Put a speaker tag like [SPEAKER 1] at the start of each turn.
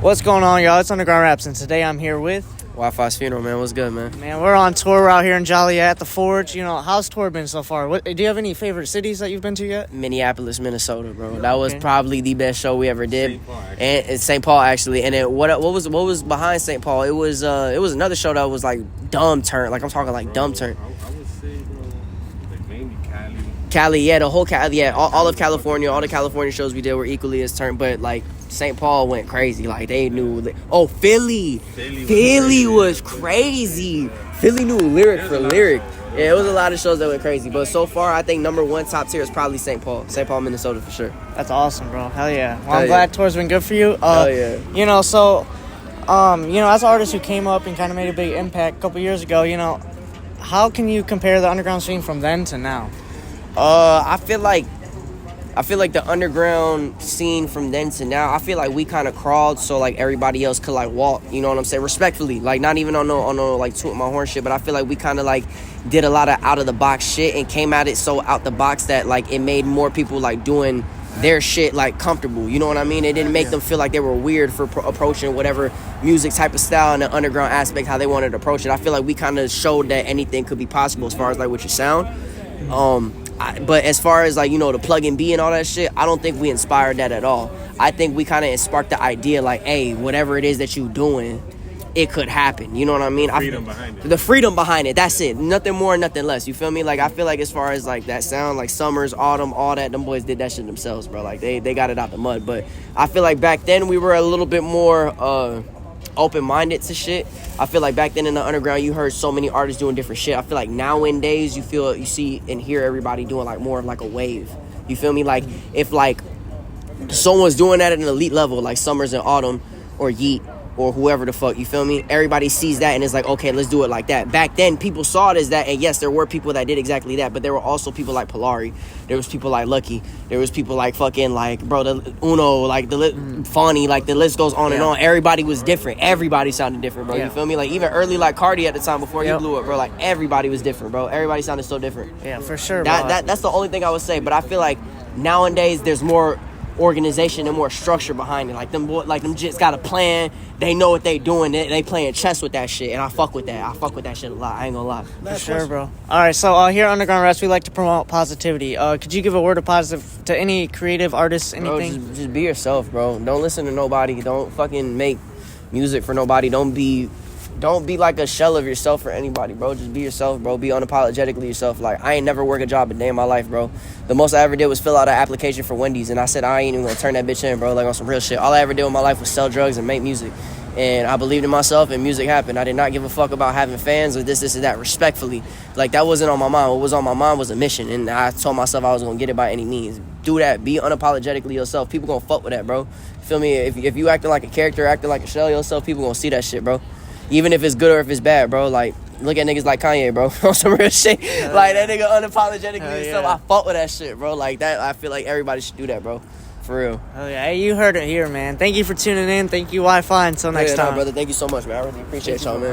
[SPEAKER 1] What's going on, y'all? It's Underground Raps, and today I'm here with...
[SPEAKER 2] Wifisfuneral, man. What's good, man?
[SPEAKER 1] Man, we're on tour. We're out here in Joliet at the Forge. You know, how's tour been so far? Do you have any favorite cities that you've been to yet?
[SPEAKER 2] Minneapolis, Minnesota, bro. That was probably the best show we ever did. And St. Paul, actually. And then what was behind St. Paul? It was another show that was like dumb turn. Like I'm talking like dumb turn.
[SPEAKER 3] I would say, bro, like mainly Cali.
[SPEAKER 2] Cali, yeah, the whole Cali, yeah, all of California, all the California shows we did were equally as turn, but like St. Paul went crazy. Like they knew. Oh, Philly was crazy. Philly knew lyric for lyric. Yeah, it was a lot of shows that went crazy. But so far, I think number one top tier is probably St. Paul, Minnesota for sure.
[SPEAKER 1] That's awesome, bro. Hell yeah. Well, I'm glad tour's been good for you.
[SPEAKER 2] Hell yeah.
[SPEAKER 1] You know, so, as an artist who came up and kind of made a big impact a couple years ago, you know, how can you compare the underground scene from then to now?
[SPEAKER 2] I feel like the underground scene from then to now, I feel like we kind of crawled so like everybody else could like walk, you know what I'm saying? Respectfully, like not even on no like tooting my horn shit, but I feel like we kind of like did a lot of out of the box shit and came at it so out the box that like it made more people like doing their shit like comfortable, you know what I mean? It didn't make them feel like they were weird for approaching whatever music type of style and the underground aspect, how they wanted to approach it. I feel like we kind of showed that anything could be possible as far as like with your sound. But as far as like, you know, the plug and B and all that shit, I don't think we inspired that at all. I think we kind of sparked the idea like, hey, whatever it is that you doing, it could happen. You know what I mean? The freedom behind it. That's it. Nothing more, nothing less. You feel me? Like I feel like as far as like that sound, like Summers, Autumn, all that, them boys did that shit themselves, bro. Like they got it out the mud. But I feel like back then we were a little bit more open-minded to shit. I feel like back then in the underground you heard so many artists doing different shit. I feel like nowadays you see and hear everybody doing like more of like a wave. You feel me? Like if like someone's doing that at an elite level like Summers and Autumn or Yeet or whoever the fuck, you feel me? Everybody sees that and is like, okay, let's do it like that. Back then, people saw it as that, and yes, there were people that did exactly that, but there were also people like Polari. There was people like Lucky. There was people like fucking, like, bro, the Uno, like, Fawny, like, the list goes on and on. Everybody was different. Everybody sounded different, bro. You feel me? Like, even early, like, Cardi at the time before he blew up, bro, like, everybody was different, bro. Everybody sounded so different.
[SPEAKER 1] Yeah, for sure, bro.
[SPEAKER 2] That's the only thing I would say, but I feel like nowadays there's more organization and more structure behind it. Like them jits got a plan. They know what they doing. They playing chess with that shit, and I fuck with that. I fuck with that shit a lot. I ain't gonna lie.
[SPEAKER 1] For sure, bro. All right, so here at Underground Rest, we like to promote positivity. Could you give a word of positive to any creative artists, anything?
[SPEAKER 2] Bro, just be yourself, bro. Don't listen to nobody. Don't fucking make music for nobody. Don't be like a shell of yourself for anybody, bro. Just be yourself, bro. Be unapologetically yourself. Like, I ain't never worked a job a day in my life, bro. The most I ever did was fill out an application for Wendy's, and I said I ain't even gonna turn that bitch in, bro, like on some real shit. All I ever did with my life was sell drugs and make music. And I believed in myself, and music happened. I did not give a fuck about having fans or this, and that, respectfully. Like, that wasn't on my mind. What was on my mind was a mission, and I told myself I was gonna get it by any means. Do that. Be unapologetically yourself. People gonna fuck with that, bro. Feel me? If you acting like a character, acting like a shell of yourself, people gonna see that shit, bro. Even if it's good or if it's bad, bro. Like, look at niggas like Kanye, bro. On some real shit. Like, that nigga unapologetically himself. I fought with that shit, bro. Like, that, I feel like everybody should do that, bro. For real.
[SPEAKER 1] Oh, yeah. Hey, you heard it here, man. Thank you for tuning in. Thank you, Wi-Fi. Until next time.
[SPEAKER 2] Brother. Thank you so much, man. I really appreciate y'all, man.